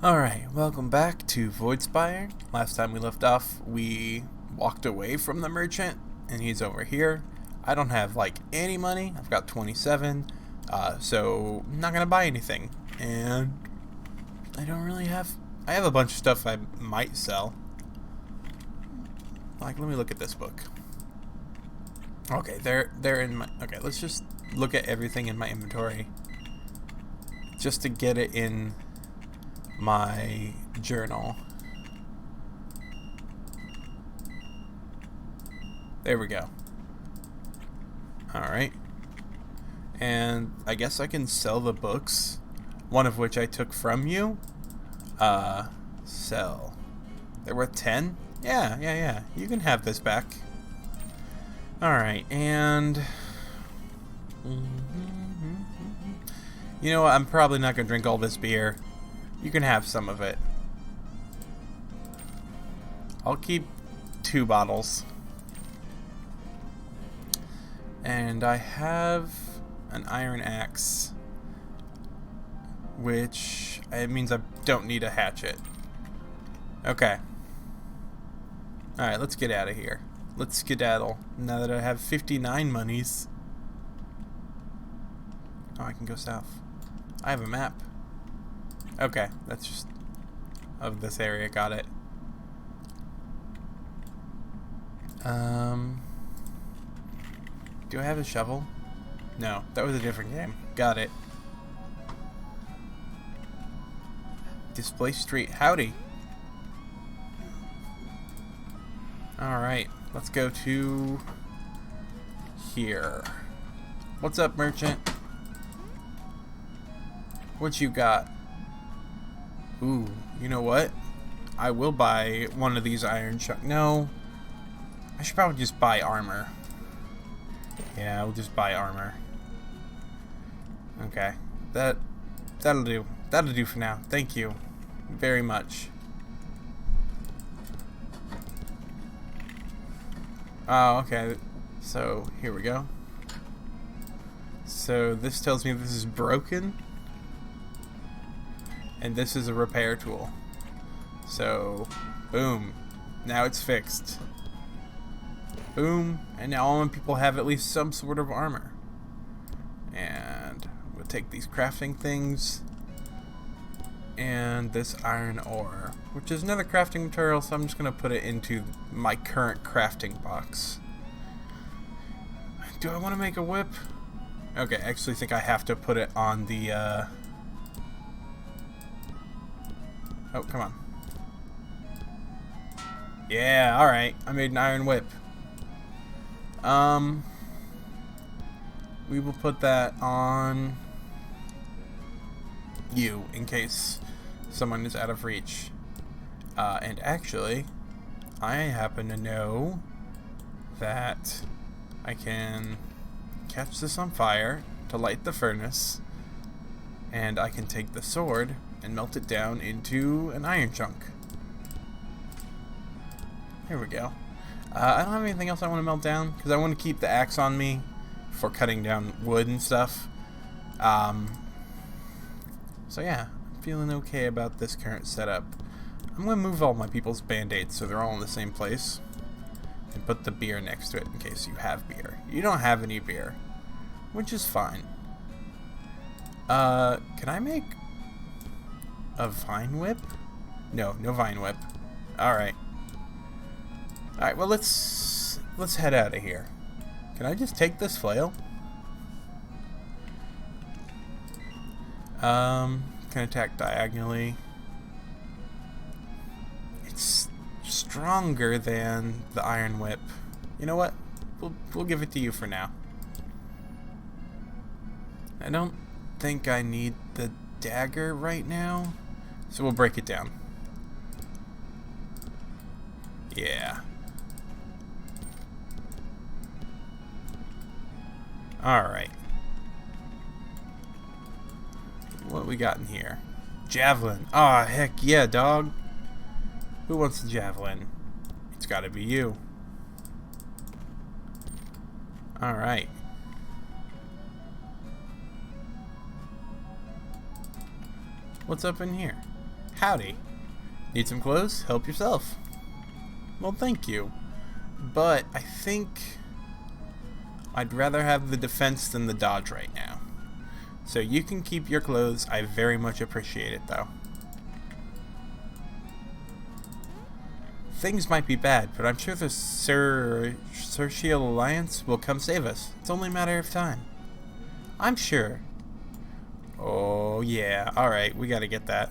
Alright, welcome back to Voidspire. Last time we left off, we walked away from the merchant, and he's over here. I don't have, any money. I've got 27, so I'm not gonna buy anything. And I don't really have... I have a bunch of stuff I might sell. Let me look at this book. Okay, they're in my... Okay, let's just look at everything in my inventory. Just to get it in my journal. There we go. Alright. And I guess I can sell the books, one of which I took from you. Sell. They're worth 10? Yeah. You can have this back. Alright, and... You know what? I'm probably not going to drink all this beer. You can have some of it. I'll keep 2 bottles. And I have an iron axe, which it means I don't need a hatchet. Okay. Alright, let's get out of here. Let's skedaddle. Now that I have 59 monies. Oh, I can go south. I have a map. Okay, that's just of this area. Got it. Do I have a shovel? No, that was a different game. Got it. Display street. Howdy. Alright, let's go to here. What's up, merchant? What you got? Ooh, you know what? I will buy one of these iron chunks. No, I should probably just buy armor. Yeah, we'll just buy armor. Okay, that'll do. That'll do for now. Thank you very much. Oh, okay. So here we go. So this tells me this is broken. And this is a repair tool. So, boom. Now it's fixed. Boom. And now all my people have at least some sort of armor. And we'll take these crafting things. And this iron ore, which is another crafting material, so I'm just going to put it into my current crafting box. Do I want to make a whip? Okay, I actually think I have to put it on the... Oh, come on. Yeah, alright. I made an iron whip. We will put that on you in case someone is out of reach. And actually, I happen to know that I can catch this on fire to light the furnace, and I can take the sword and melt it down into an iron chunk. Here we go. I don't have anything else I want to melt down because I want to keep the axe on me for cutting down wood and stuff. So yeah, I'm feeling okay about this current setup. I'm going to move all my people's band-aids so they're all in the same place. And put the beer next to it in case you have beer. You don't have any beer, which is fine. Can I make a vine whip? No vine whip. Alright. Alright, well let's head out of here. Can I just take this flail? Can attack diagonally. It's stronger than the iron whip. You know what? We'll give it to you for now. I don't think I need the dagger right now, so we'll break it down. Yeah. Alright. What we got in here? Javelin. Aw, heck yeah, dog. Who wants the javelin? It's gotta be you. Alright. What's up in here? Howdy. Need some clothes? Help yourself. Well, thank you. But I think I'd rather have the defense than the dodge right now. So you can keep your clothes. I very much appreciate it, though. Things might be bad, but I'm sure the Cercial Alliance will come save us. It's only a matter of time. I'm sure. Oh, yeah. Alright, we gotta get that.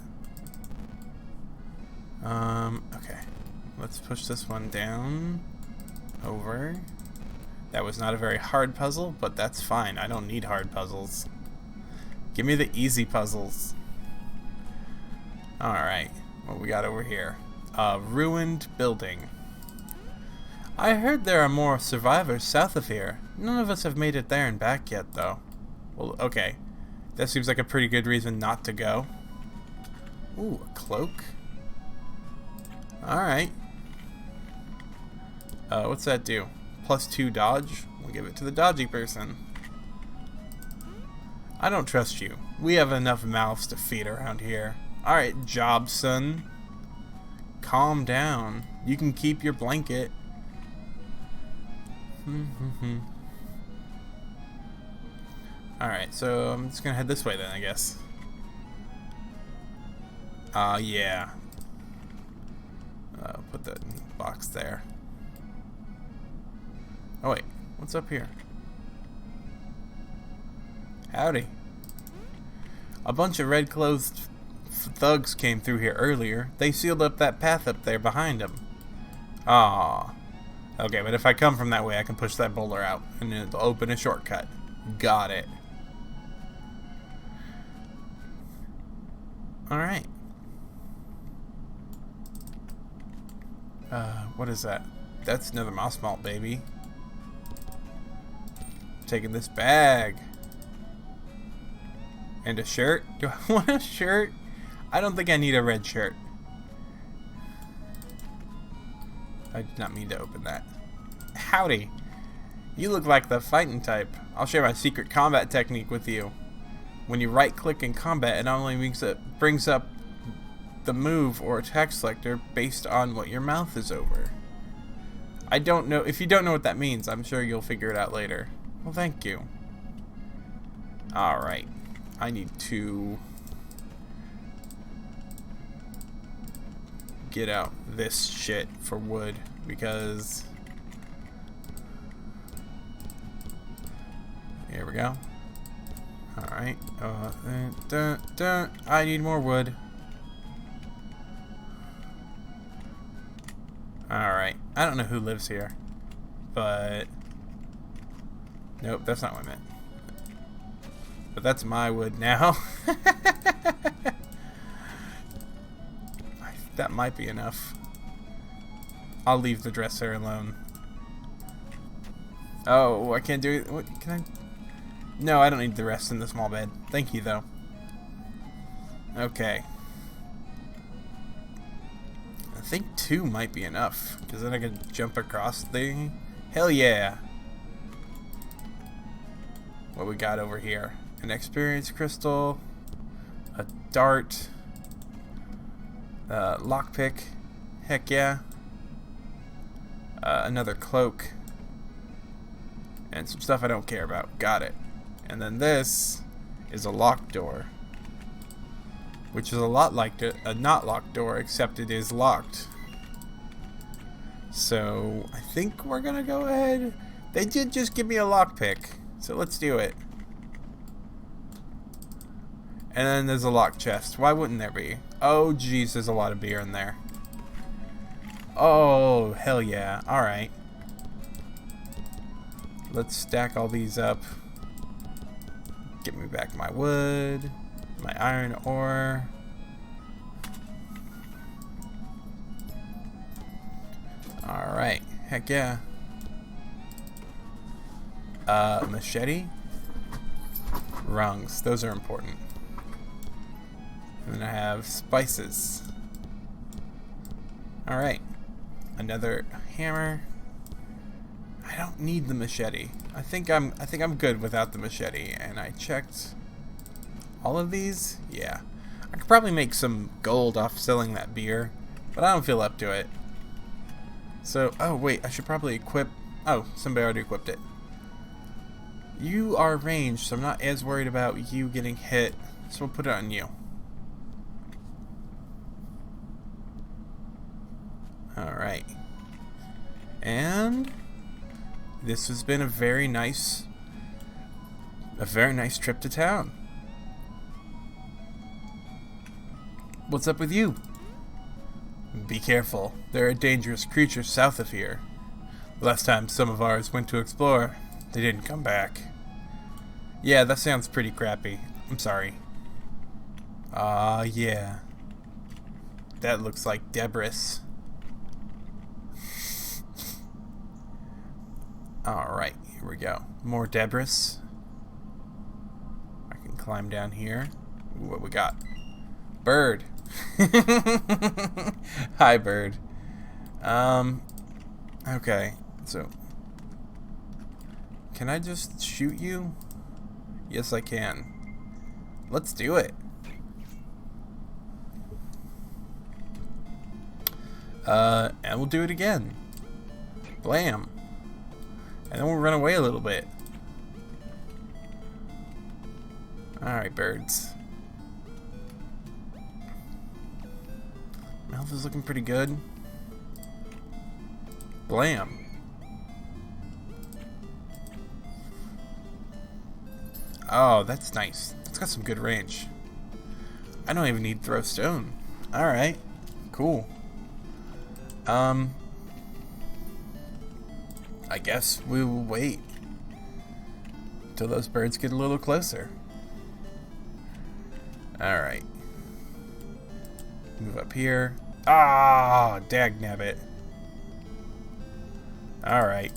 Okay. Let's push this one down. Over. That was not a very hard puzzle, but that's fine. I don't need hard puzzles. Give me the easy puzzles. Alright. What we got over here? A ruined building. I heard there are more survivors south of here. None of us have made it there and back yet, though. Well, okay. That seems like a pretty good reason not to go. Ooh, a cloak. Alright. What's that do? +2 dodge? We'll give it to the dodgy person. I don't trust you. We have enough mouths to feed around here. Alright, Jobson. Calm down. You can keep your blanket. Alright, so I'm just gonna head this way then, I guess. Yeah. Put that in the box there. Oh wait, what's up here? Howdy. A bunch of red-clothed thugs came through here earlier. They sealed up that path up there behind them. Ah. Okay, but if I come from that way, I can push that boulder out, and it'll open a shortcut. Got it. Alright. What is that? That's another mouse malt, baby. Taking this bag. And a shirt? Do I want a shirt? I don't think I need a red shirt. I did not mean to open that. Howdy. You look like the fighting type. I'll share my secret combat technique with you. When you right click in combat, it not only brings up the move or attack selector based on what your mouth is over. I don't know. If you don't know what that means, I'm sure you'll figure it out later. Well, thank you. Alright. I need to get out this shit for wood because here we go. Alright. I need more wood. Alright. I don't know who lives here, but nope, that's not what I meant. But that's my wood now. That might be enough. I'll leave the dresser alone. Oh, I can't do it. What can I? No, I don't need the rest in the small bed. Thank you, though. Okay. I think 2 might be enough, because then I can jump across the... Hell yeah! What we got over here? An experience crystal, a dart, lockpick, heck yeah, another cloak, and some stuff I don't care about. Got it. And then this is a locked door, which is a lot like a not locked door, except it is locked. So I think we're gonna go ahead. They did just give me a lockpick, so let's do it. And then there's a locked chest. Why wouldn't there be? Oh, geez, there's a lot of beer in there. Oh, hell yeah. Alright. Let's stack all these up. Get me back my wood, my iron ore. Alright. Heck yeah. Machete. Rungs. Those are important. And then I have spices. Alright. Another hammer. I don't need the machete. I think I'm good without the machete. And I checked all of these. Yeah. I could probably make some gold off selling that beer, but I don't feel up to it. So, oh wait, I should probably equip... Oh, somebody already equipped it. You are ranged, so I'm not as worried about you getting hit, so we'll put it on you. Alright. And this has been a very nice trip to town. What's up with you? Be careful. There are dangerous creatures south of here. The last time some of ours went to explore, they didn't come back. Yeah, that sounds pretty crappy. I'm sorry. Yeah. That looks like debris. Alright, here we go. More debris. I can climb down here. Ooh, what we got? Bird. Hi, bird. Okay, so... Can I just shoot you? Yes, I can. Let's do it. And we'll do it again. Blam. And then we'll run away a little bit. Alright, birds. Mouth is looking pretty good. Blam. Oh, that's nice. It's got some good range. I don't even need throw stone. Alright. Cool. I guess we will wait until those birds get a little closer. Alright. Move up here. Ah, dagnabbit. Alright.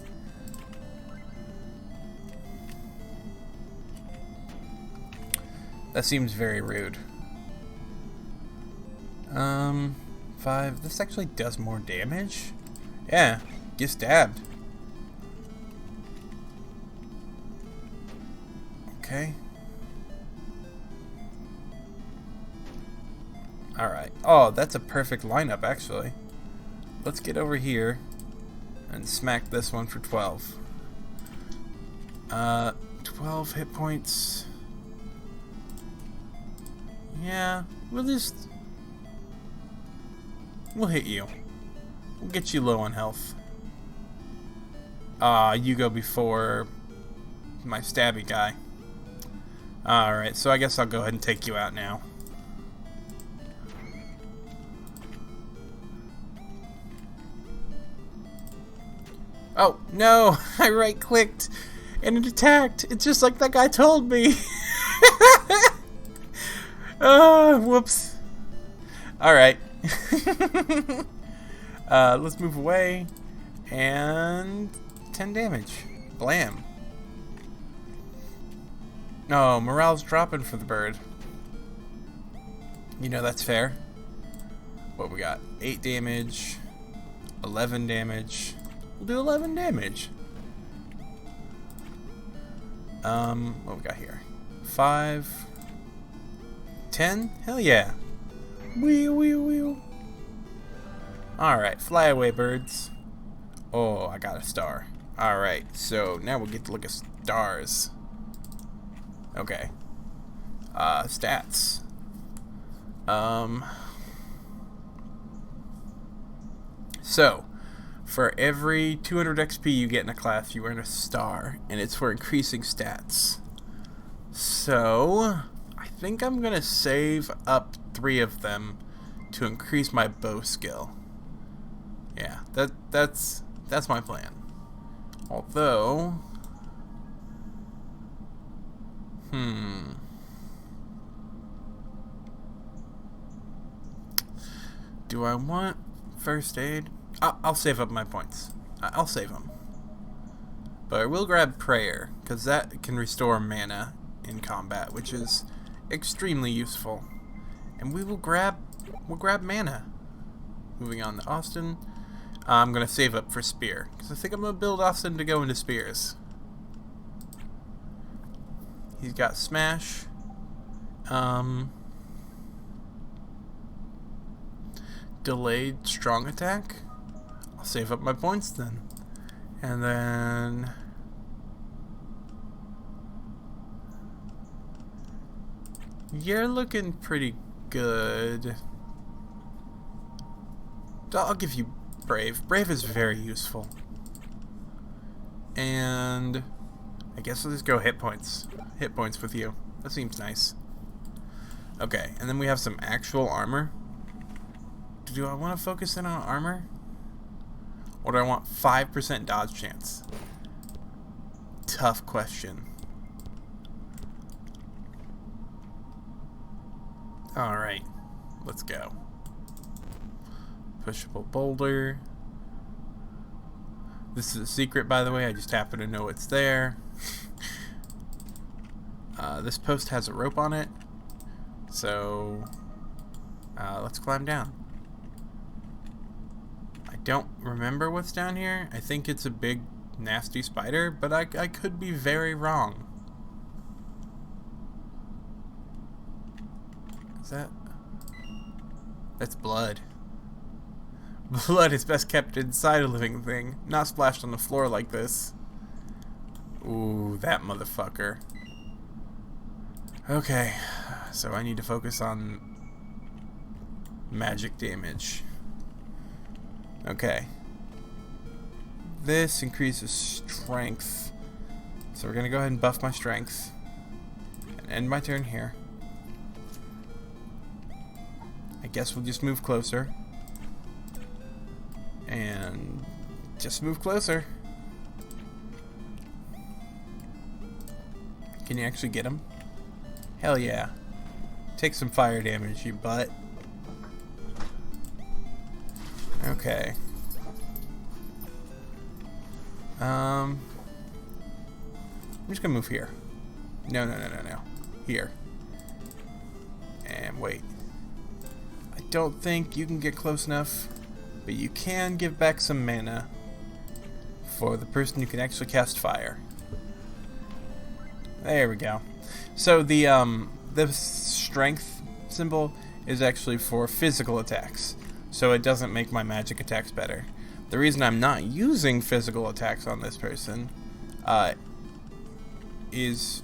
That seems very rude. 5. This actually does more damage? Yeah, get stabbed. Okay. Alright. Oh, that's a perfect lineup, actually. Let's get over here and smack this one for 12. 12 hit points. Yeah, we'll hit you. We'll get you low on health. You go before my stabby guy. Alright, so I guess I'll go ahead and take you out now. Oh, no! I right-clicked and it attacked! It's just like that guy told me! Whoops. Alright. Let's move away. And 10 damage. Blam. Oh, morale's dropping for the bird. You know, that's fair. What we got? 8 damage. 11 damage. We'll do 11 damage. What we got here? 5. 10? Hell yeah. Wheel, wheel, wheel. Alright, fly away, birds. Oh, I got a star. Alright, so now we'll get to look at stars. Okay. Stats. So, for every 200 XP you get in a class, you earn a star, and it's for increasing stats. So, I think I'm gonna save up 3 of them to increase my bow skill. Yeah, that's my plan. Although, do I want first aid? I'll save up my points. I'll save them. But I will grab prayer, because that can restore mana in combat, which is extremely useful. And we'll grab mana. Moving on to Austin. I'm going to save up for spear, because I think I'm going to build Austin to go into spears. He's got smash. delayed strong attack. I'll save up my points then. And then... You're looking pretty good. I'll give you Brave. Brave is very useful. And I guess we'll just go hit points. Hit points with you. That seems nice. Okay, and then we have some actual armor. Do I want to focus in on armor? Or do I want 5% dodge chance? Tough question. Alright, let's go. Pushable boulder. This is a secret, by the way. I just happen to know it's there. This post has a rope on it. So, let's climb down. I don't remember what's down here. I think it's a big, nasty spider, but I could be very wrong. Is that... That's blood. Blood is best kept inside a living thing, not splashed on the floor like this. Ooh, that motherfucker. Okay, so I need to focus on magic damage. Okay. This increases strength. So we're gonna go ahead and buff my strength. And end my turn here. I guess we'll just move closer. And just move closer. Can you actually get him? Hell yeah. Take some fire damage, you butt. Okay. I'm just gonna move here. No. Here. And wait. I don't think you can get close enough, but you can give back some mana for the person who can actually cast fire. There we go. So the strength symbol is actually for physical attacks, so it doesn't make my magic attacks better. The reason I'm not using physical attacks on this person is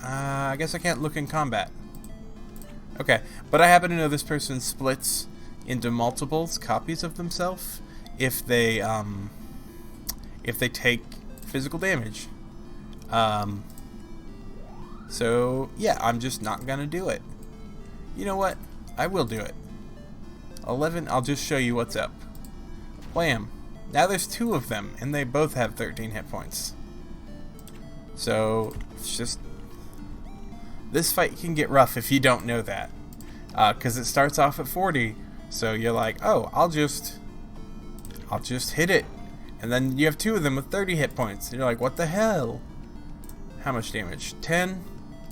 I guess I can't look in combat. Okay, but I happen to know this person splits into multiples copies of themselves if they take physical damage. So yeah, I'm just not gonna do it. You know what? I will do it. 11. I'll just show you what's up. Wham! Now there's 2 of them, and they both have 13 hit points. So it's just, this fight can get rough if you don't know that, because it starts off at 40. So you're like, oh, I'll just hit it, and then you have 2 of them with 30 hit points. And you're like, what the hell? How much damage? 10?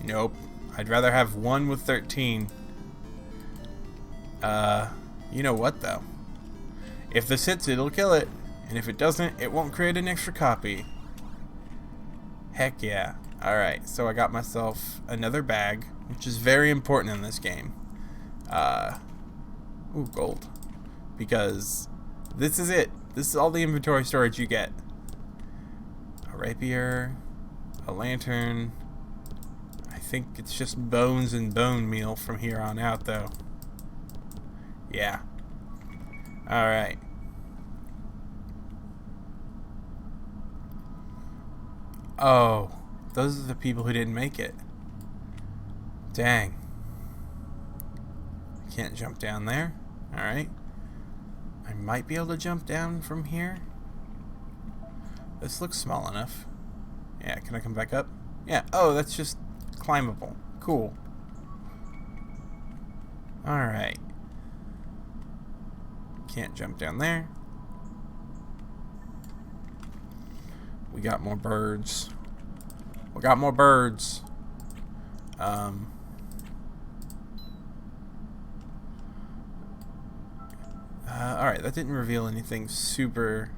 Nope. I'd rather have 1 with 13. You know what though? If this hits, it'll kill it, and if it doesn't, it won't create an extra copy. Heck yeah. Alright, so I got myself another bag, which is very important in this game. Ooh, gold. Because this is it. This is all the inventory storage you get. A rapier, a lantern. I think it's just bones and bone meal from here on out, though. Yeah. Alright. Oh, those are the people who didn't make it. Dang. Can't jump down there. Alright. I might be able to jump down from here. This looks small enough. Yeah, can I come back up? Yeah. Oh, that's just climbable. Cool. Alright. Can't jump down there. We got more birds. We got more birds. Alright, that didn't reveal anything super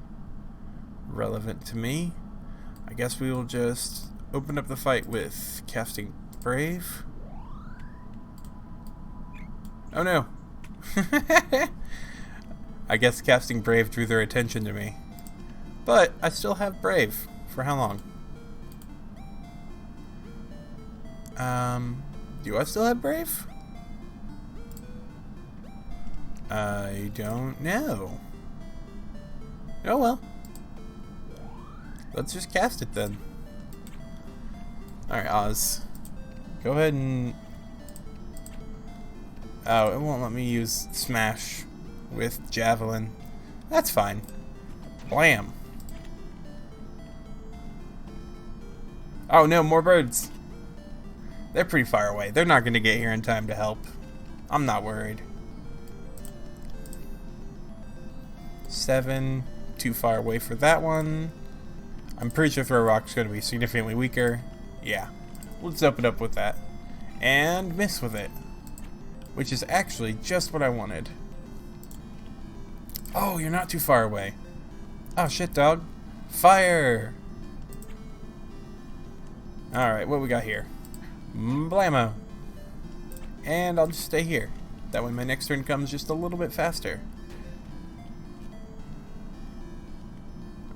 relevant to me. I guess we will just open up the fight with casting Brave. Oh no. I guess casting Brave drew their attention to me. But I still have Brave. For how long? Do I still have Brave? I don't know. Oh well. Let's just cast it then. Alright, Oz. Go ahead and... Oh, it won't let me use Smash with Javelin. That's fine. Blam. Oh no, more birds. They're pretty far away. They're not going to get here in time to help. I'm not worried. 7. Too far away for that one. I'm pretty sure Throw Rock's going to be significantly weaker. Yeah. Let's open up with that. And miss with it. Which is actually just what I wanted. Oh, you're not too far away. Oh, shit, dog. Fire! Alright, what we got here? Blammo. And I'll just stay here. That way my next turn comes just a little bit faster.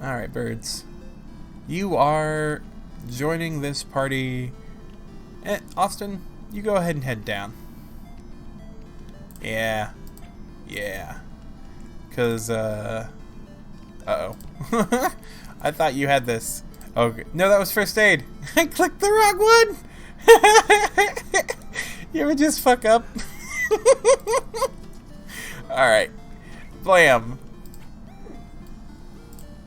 Alright, birds. You are joining this party. Austin, you go ahead and head down. Yeah. Yeah. Because, uh-oh. I thought you had this. Okay. No, that was first aid. I clicked the wrong one. You ever just fuck up? Alright. Blam.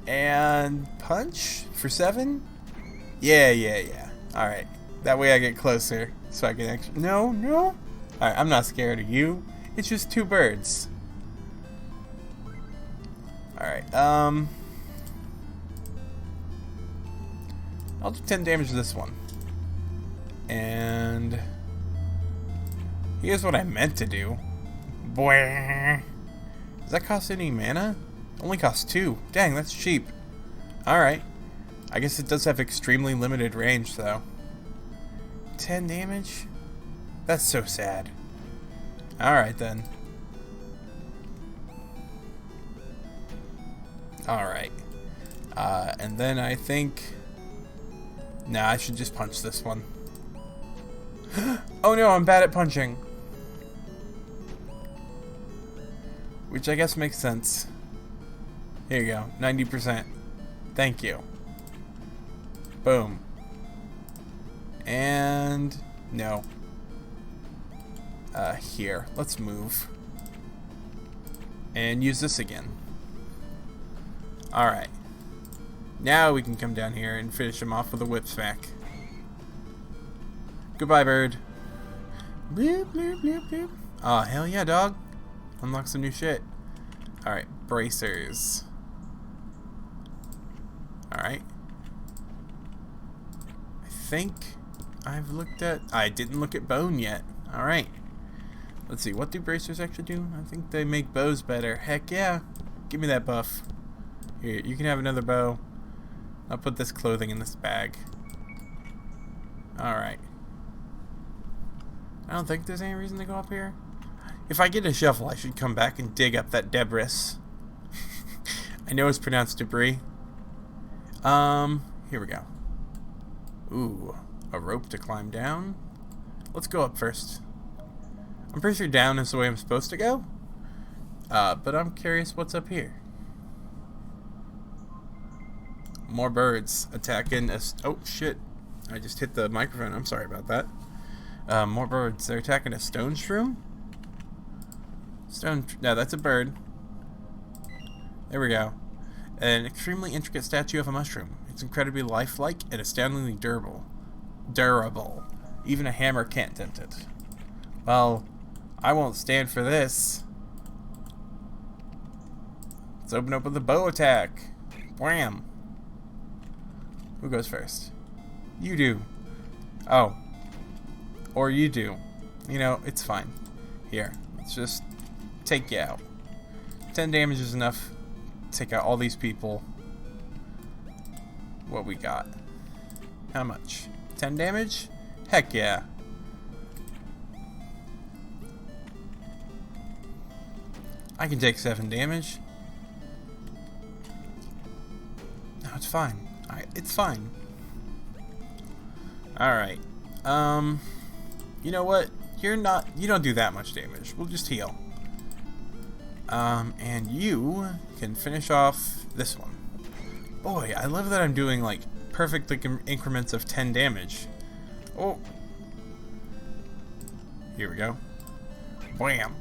And punch for 7? Yeah. Alright. That way I get closer. So I can actually... No. Alright, I'm not scared of you. It's just 2 birds. Alright, I'll do 10 damage to this one. And... here's what I meant to do. Boing. Does that cost any mana? Only costs 2. Dang, that's cheap. Alright. I guess it does have extremely limited range, though. 10 damage? That's so sad. Alright, then. Alright. And then I think... Nah, I should just punch this one. Oh no, I'm bad at punching. Which I guess makes sense. Here you go, 90%. Thank you. Boom. And... no. Here. Let's move. And use this again. Alright. Now we can come down here and finish him off with a whip smack. Goodbye, bird. Bloop, bloop, bloop, bloop. Aw, hell yeah, dog. Unlock some new shit. Alright, bracers. Alright. I think I've looked at... I didn't look at bone yet. Alright. Let's see, what do bracers actually do? I think they make bows better. Heck yeah. Give me that buff. Here, you can have another bow. I'll put this clothing in this bag. Alright. I don't think there's any reason to go up here. If I get a shovel, I should come back and dig up that debris. I know it's pronounced debris. Here we go. Ooh, a rope to climb down. Let's go up first. I'm pretty sure down is the way I'm supposed to go. But I'm curious what's up here. More birds attacking us. Oh, shit. I just hit the microphone. I'm sorry about that. More birds. They're attacking a stone shroom? No, that's a bird. There we go. An extremely intricate statue of a mushroom. It's incredibly lifelike and astoundingly durable. Even a hammer can't dent it. Well, I won't stand for this. Let's open up with a bow attack. Wham! Who goes first? You do. Oh. Or you do. You know, it's fine. Here, let's just take you out. 10 damage is enough. Take out all these people. What we got? How much? 10 damage? Heck yeah. I can take 7 damage. No, it's fine. It's fine. Alright. You know what? You don't do that much damage. We'll just heal. And you can finish off this one. Boy, I love that I'm doing, like, perfect increments of 10 damage. Oh. Here we go. Wham!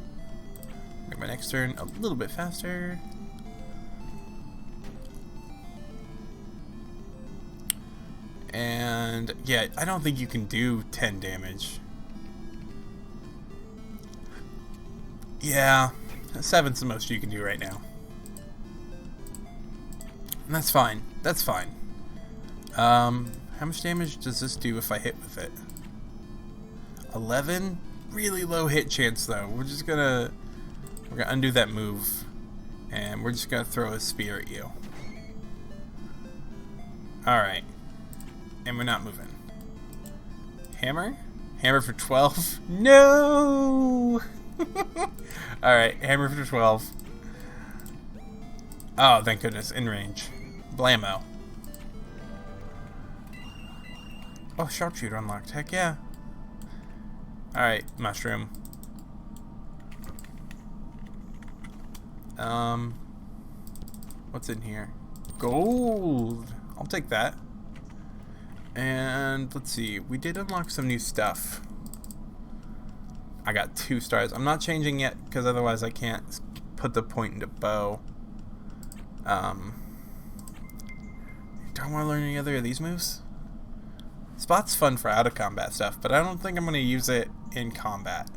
Make my next turn a little bit faster. And, yeah, I don't think you can do 10 damage. Yeah, 7's the most you can do right now. And that's fine. That's fine. How much damage does this do if I hit with it? 11? Really low hit chance, though. We're gonna undo that move, and we're just gonna throw a spear at you. Alright. And we're not moving. Hammer? Hammer for 12? No! Alright, hammer for 12. Oh, thank goodness, in range. Blammo. Oh, sharpshooter unlocked. Heck yeah. Alright, mushroom. What's in here? Gold! I'll take that. And let's see, we did unlock some new stuff. I got 2 stars. I'm not changing yet because otherwise I can't put the point into bow. Don't want to learn any other of these moves. Spot's fun for out of combat stuff, but I don't think I'm going to use it in combat.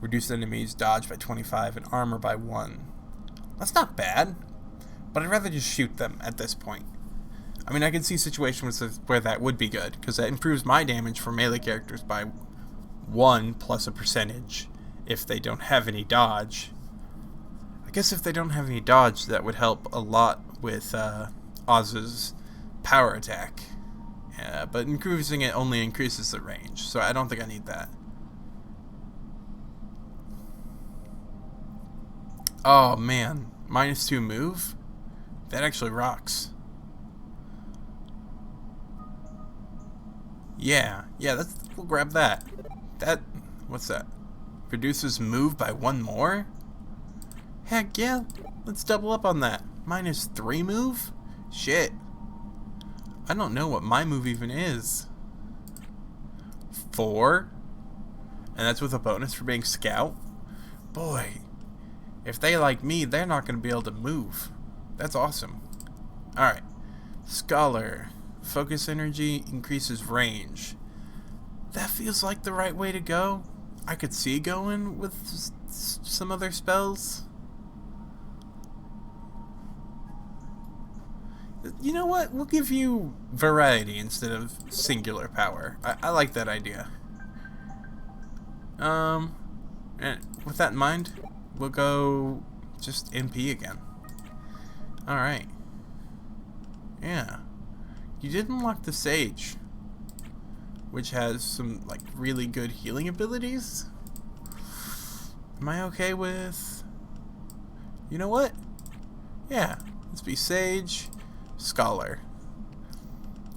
Reduce enemies dodge by 25 and armor by 1. That's not bad, but I'd rather just shoot them at this point. I mean, I can see situations where that would be good, because that improves my damage for melee characters by 1 plus a percentage if they don't have any dodge. I guess if they don't have any dodge, that would help a lot with Oz's power attack. Yeah, but increasing it only increases the range, so I don't think I need that. Oh man, -2 move? That actually rocks. Yeah, we'll grab that. What's that? Reduces move by 1 more? Heck yeah, let's double up on that. -3 move? Shit. I don't know what my move even is. 4? And that's with a bonus for being scout? Boy, if they like me, they're not going to be able to move. That's awesome. Alright. Scholar. Focus energy increases range. That feels like the right way to go. I could see going with some other spells. You know what? We'll give you variety instead of singular power. I like that idea. And with that in mind, we'll go just MP again. Alright. Yeah. You did unlock the Sage, which has some, like, really good healing abilities. Am I okay with... You know what? Yeah. Let's be Sage, Scholar.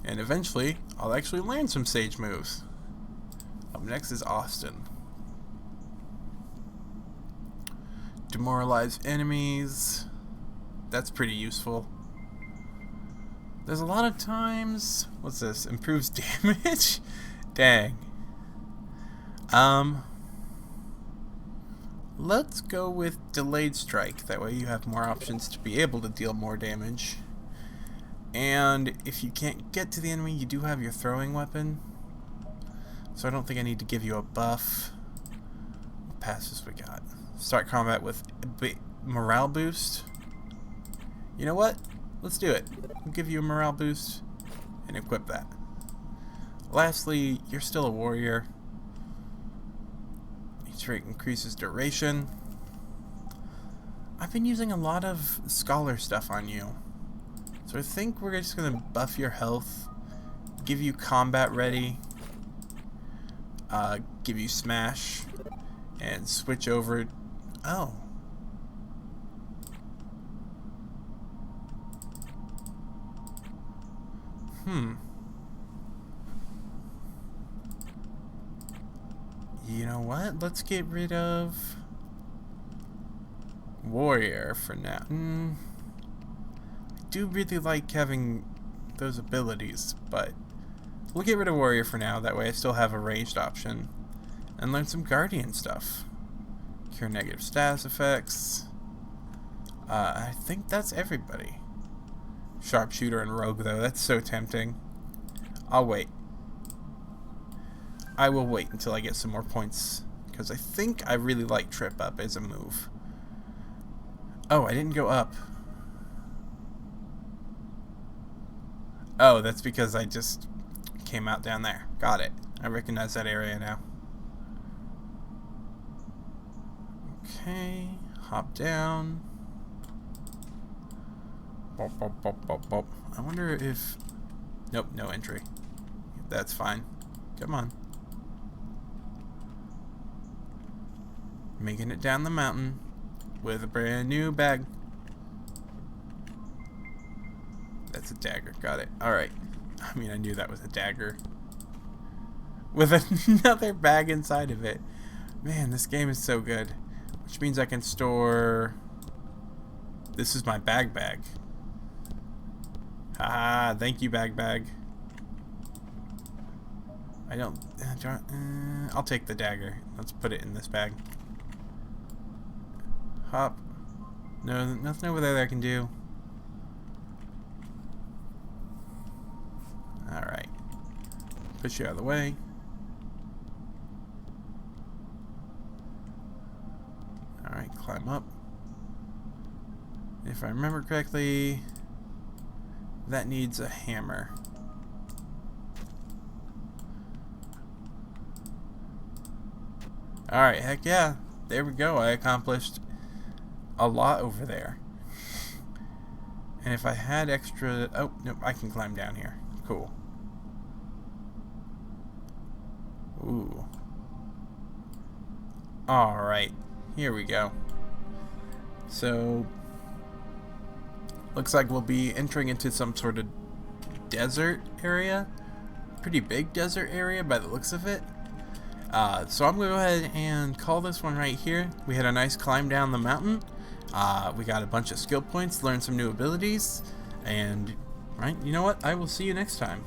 And eventually, I'll actually learn some Sage moves. Up next is Austin. Demoralize enemies. That's pretty useful. There's a lot of times... What's this? Improves damage? Dang. Let's go with Delayed Strike. That way you have more options to be able to deal more damage. And if you can't get to the enemy, you do have your throwing weapon. So I don't think I need to give you a buff. What passes we got? Start combat with morale boost. You know what? Let's do it. We'll give you a morale boost and equip that. Lastly, you're still a warrior. Each rate increases duration. I've been using a lot of scholar stuff on you. So I think we're just going to buff your health, give you combat ready, give you smash, and switch over. Oh. You know what? Let's get rid of warrior for now. I do really like having those abilities, but we'll get rid of warrior for now. That way I still have a ranged option. And learn some guardian stuff. Cure negative status effects. I think that's everybody. Sharpshooter and rogue, though. That's so tempting. I'll wait. I will wait until I get some more points, because I think I really like trip up as a move. Oh, I didn't go up. Oh, that's because I just came out down there. Got it. I recognize that area now. Okay, hop down. Bop, bop, bop, bop, bop. I wonder if... Nope, no entry. That's fine. Come on. Making it down the mountain with a brand new bag. That's a dagger. Got it. Alright. I mean, I knew that was a dagger. With another bag inside of it. Man, this game is so good. Which means I can store... This is my bag. Ah, thank you, bag. I don't... I'll take the dagger. Let's put it in this bag. Hop. No, nothing over there that I can do. Alright. Push you out of the way. Alright, climb up. If I remember correctly, that needs a hammer. Alright, heck yeah. There we go. I accomplished a lot over there. And if I had extra... Oh, nope, I can climb down here. Cool. Ooh. Alright. Here we go. So... Looks like we'll be entering into some sort of desert area. Pretty big desert area by the looks of it. So I'm going to go ahead and call this one right here. We had a nice climb down the mountain. We got a bunch of skill points, learned some new abilities, and, right, you know what? I will see you next time.